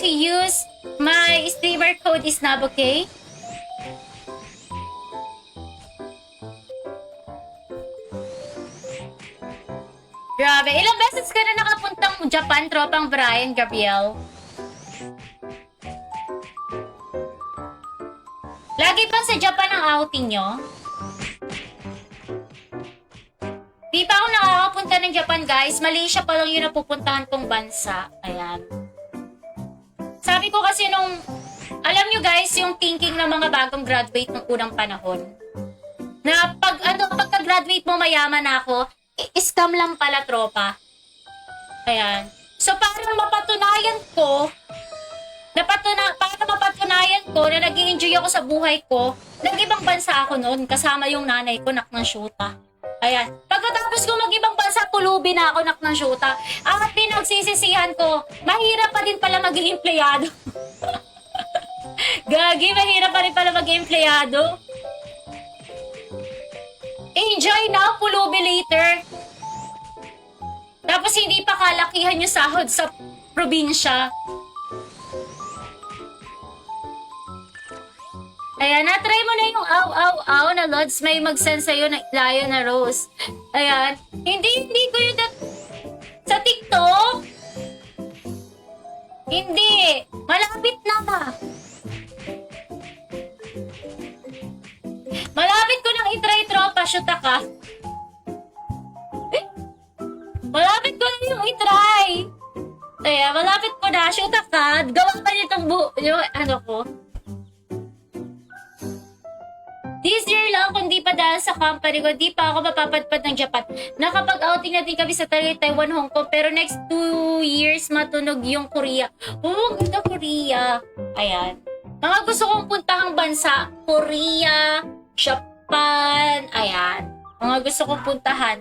to use my streamer code Isnab, okay? Grabe, ilang beses ka na nakapuntang Japan, tropang Brian, Gabriel? Lagi pa sa Japan ang outing nyo? Di pa ako nakakapunta ng Japan, guys. Malaysia pa lang yun ang pupuntahan kong bansa. Ayan. Sabi ko kasi nung... Alam nyo, guys, yung thinking ng mga bagong graduate ng unang panahon. Na pagka-graduate mo, mayaman na ako, scam lang pala, tropa. Ayan. So, para mapatunayan ko na nag-i-enjoy ako sa buhay ko, nag-ibang bansa ako noon, kasama yung nanay ko, nak ng syuta. Ayan. Pagkatapos ko mag-ibang bansa, pulubi na ako, nak ng syuta. At pinagsisisihan ko, mahirap pa din pala maging empleyado. Gagi, mahirap pa rin pala maging empleyado. Enjoy now, pulubi later. Tapos hindi pa kalakihan yung sahod sa probinsya. Ayan, na-try mo na yung aw na Lods, may mag-send sa'yo na layo na Rose. Ayan. Hindi ko yun sa TikTok. Hindi. Malapit na ba? Malapit ko nang itry, tropa, shoot ka. Malapit ko na yung itry. Ayan, malapit ko na, shoot ka. Gawa pa nitong yung ano ko. This year lang, kung di pa dahil sa company ko, di pa ako mapapadpad ng Japan. Nakapag-outing na din kami sa Taiwan, Hong Kong, pero next 2 years matunog yung Korea. Oh, ganda Korea. Ayan. Mga gusto kong puntahang bansa, Korea, Japan, ayan. Mga gusto kong puntahan.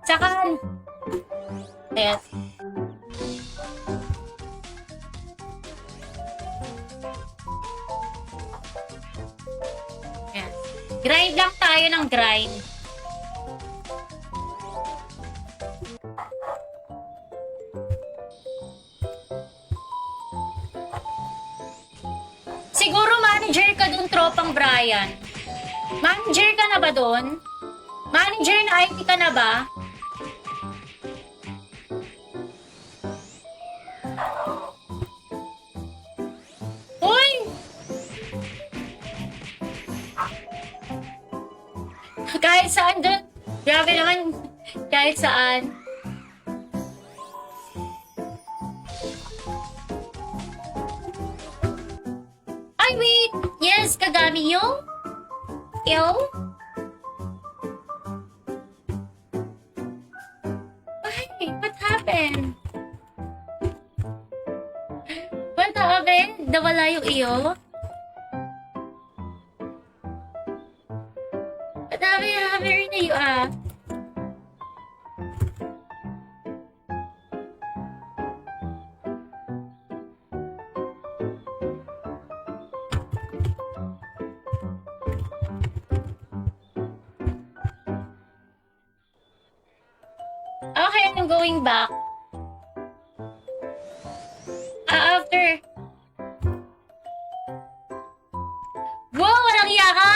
Saka, ayan. Grind lang tayo ng grind. Siguro manager ka dun, tropang Brian. Manager ka na ba dun? Manager na IT ka na ba? Kahit saan dun. Grabe naman. Kahit saan. Ay, wait. Yes, Kagami yo? Yo? Ay, what happened? What happened? Nawala yung iyo? Happy na you ah. Okay, I'm going back. After. Wow, walang iya ka!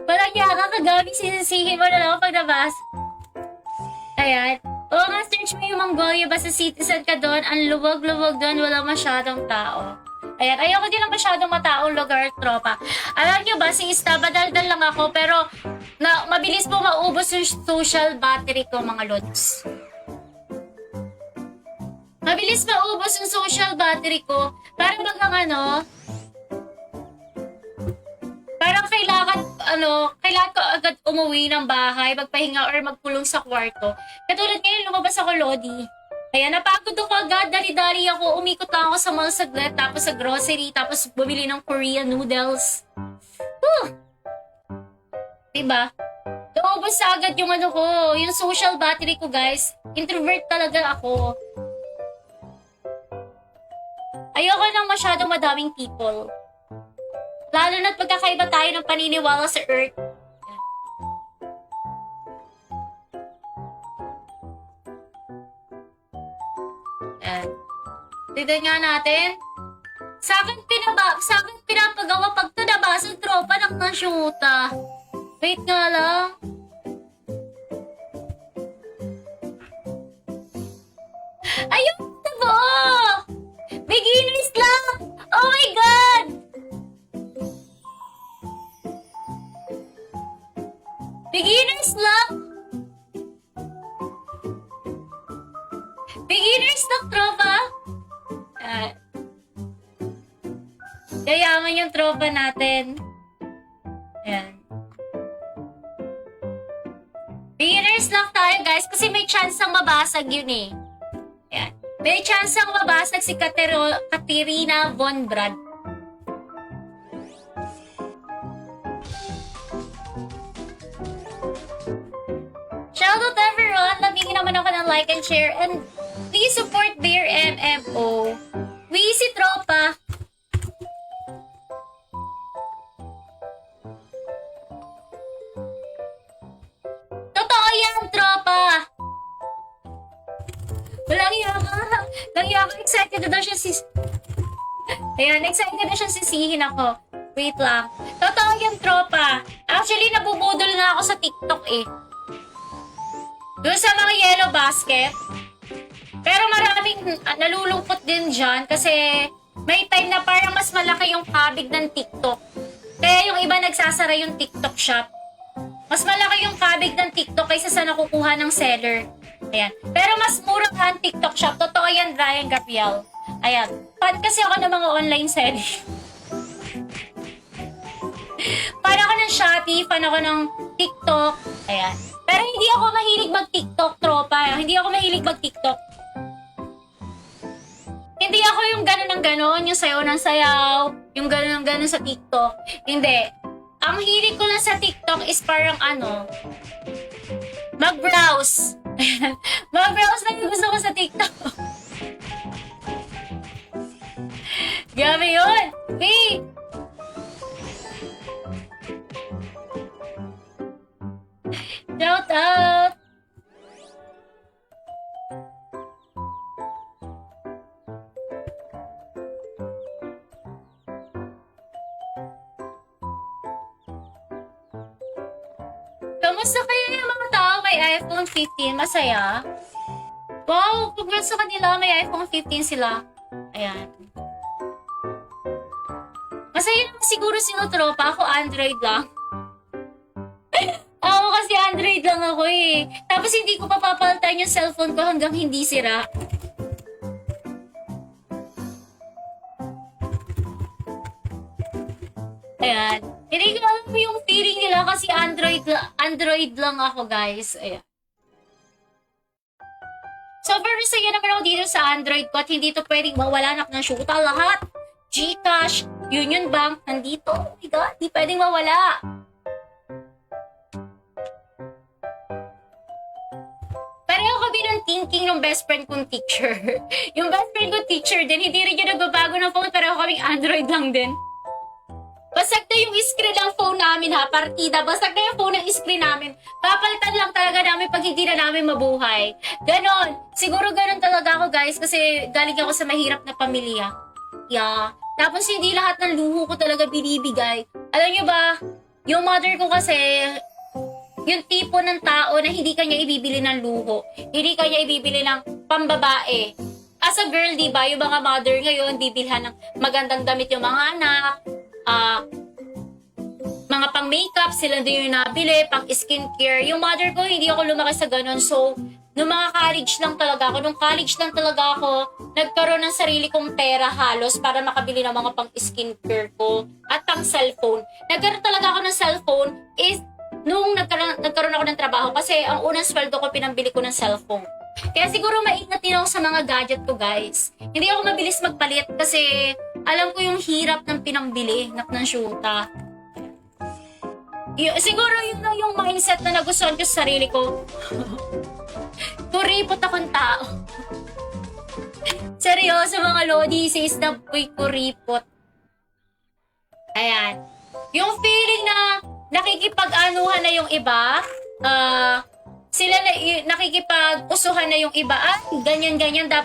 Walang iya ka, Kagami, sinisihin mo na lang pag nabas. Ayan. Oo nga, search mo yung Mongolia, basta citizen ka doon, ang luwag-luwag doon, wala masyadong tao. Ayan, ayoko din ng masyadong mataong lugar, tropa. Alam nyo ba, si Ista, badaldal lang ako, pero mabilis po maubos yung social battery ko, mga lods. Mabilis maubos yung social battery ko. Parang bagang parang kailangan ko agad umuwi ng bahay, magpahinga or magkulong sa kwarto. Katulad ngayon, lumabas ako, Lodi. Kaya napagod ako agad, dali-dali ako, umikot lang ako sa mall saglit, tapos sa grocery, tapos bumili ng Korean noodles. Diba? Naubos sa agad yung yung social battery ko, guys. Introvert talaga ako. Ayoko nang masyadong madaming people. Lalo na't pagkakaiba tayo ng paniniwala sa Earth. Ayan. Tignan nga natin. Sa akin pinapagawa pag ito nabasag tropa ng shoota. Wait nga lang. Ayun, tabo! Beginners lang! Oh my God! Beginners lang! Beginners lang, tropa! Yayaman yung tropa natin. Ayan. Beginners lang tayo, guys, kasi may chance ang mabasag yun eh. Ayan. May chance ang mabasag si Katerina Von Brad. Shoutout everyone! Labingin naman ako ng like and share and please support Bear MMO. Wheezy tropa! Totoo yan, tropa! Walang yaka. Excited na daw siya Ayan, excited na siya sisihin ako. Wait lang. Totoo yan, tropa. Actually, nabubudol na ako sa TikTok eh. Doon sa mga yellow basket. Pero maraming nalulungkot din dyan kasi may time na parang mas malaki yung kabig ng TikTok. Kaya yung iba nagsasara yung TikTok shop. Mas malaki yung kabig ng TikTok kaysa sa nakukuha ng seller. Ayan. Pero mas mura ang TikTok shop. Totoo yan, Ryan Gabriel. Ayan. Fan kasi ako ng mga online selling. Fan ako ng Shopee, fan ako ng TikTok. Ayan. Pero hindi ako mahilig mag-TikTok, tropa. Hindi ako mahilig mag-TikTok. Hindi ako yung gano'n ng gano'n, yung sayaw ng sayaw, yung gano'n ng gano'n sa TikTok. Hindi. Ang hilig ko lang sa TikTok is parang mag-browse. Mag-browse lang yung gusto ko sa TikTok. Grabe yun. Wait. Shout out. Kamusta kaya yung mga tao may iPhone 15? Masaya? Wow, congrats sa kanila. May iPhone 15 sila. Ayan. Masaya naman siguro sila tropa. Ako Android lang. Ako kasi Android lang ako eh. Tapos hindi ko papapalitan yung cellphone ko hanggang hindi sira. Ayan. Hindi ko alam yung feeling nila kasi Android lang ako, guys. Ayan. So, very saya naman ako dito sa Android ko at hindi to pwedeng mawala na ng shoota. Lahat. GCash, Union Bank, nandito. Oh my God, di pwedeng mawala. Pareho kami ng thinking ng best friend kong teacher. Yung best friend kong teacher din, hindi rin yun nagbabago ng phone. Pareho kaming Android lang din. Basag na yung screen ng phone namin ha, partida. Basag na yung phone ng screen namin. Papalitan lang talaga namin pag hindi na namin mabuhay. Ganon. Siguro ganon talaga ako, guys, kasi galing ako sa mahirap na pamilya. Yeah. Tapos hindi lahat ng luho ko talaga binibigay. Alam nyo ba, yung mother ko kasi, yung tipo ng tao na hindi kanya ibibili ng luho. Hindi kanya ibibili ng pambabae. As a girl, di ba, yung mga mother ngayon, bibilhan ng magandang damit yung mga anak, mga pang makeup, sila din yung nabili, pang skincare. Yung mother ko, hindi ako lumaki sa ganun. So, nung mga college lang talaga ako, nagkaroon ng sarili kong pera halos para makabili ng mga pang skincare ko at pang cellphone. Nagkaroon talaga ako ng cellphone is nung nagkaroon ako ng trabaho kasi ang unang sweldo ko pinambili ko ng cellphone. Kaya siguro maingat din ako sa mga gadget ko, guys. Hindi ako mabilis magpalit kasi alam ko yung hirap ng pinambili ng shoota. Siguro yun lang yung mindset na nagustuhan ko sa sarili ko. Kuripot akong tao. Seryoso mga lodi, sis na po'y kuripot. Ayan. Yung feeling na nakikipag-anuhan na yung iba, sila na nakikipag-usuhan na yung iba, ganyan-ganyan dapat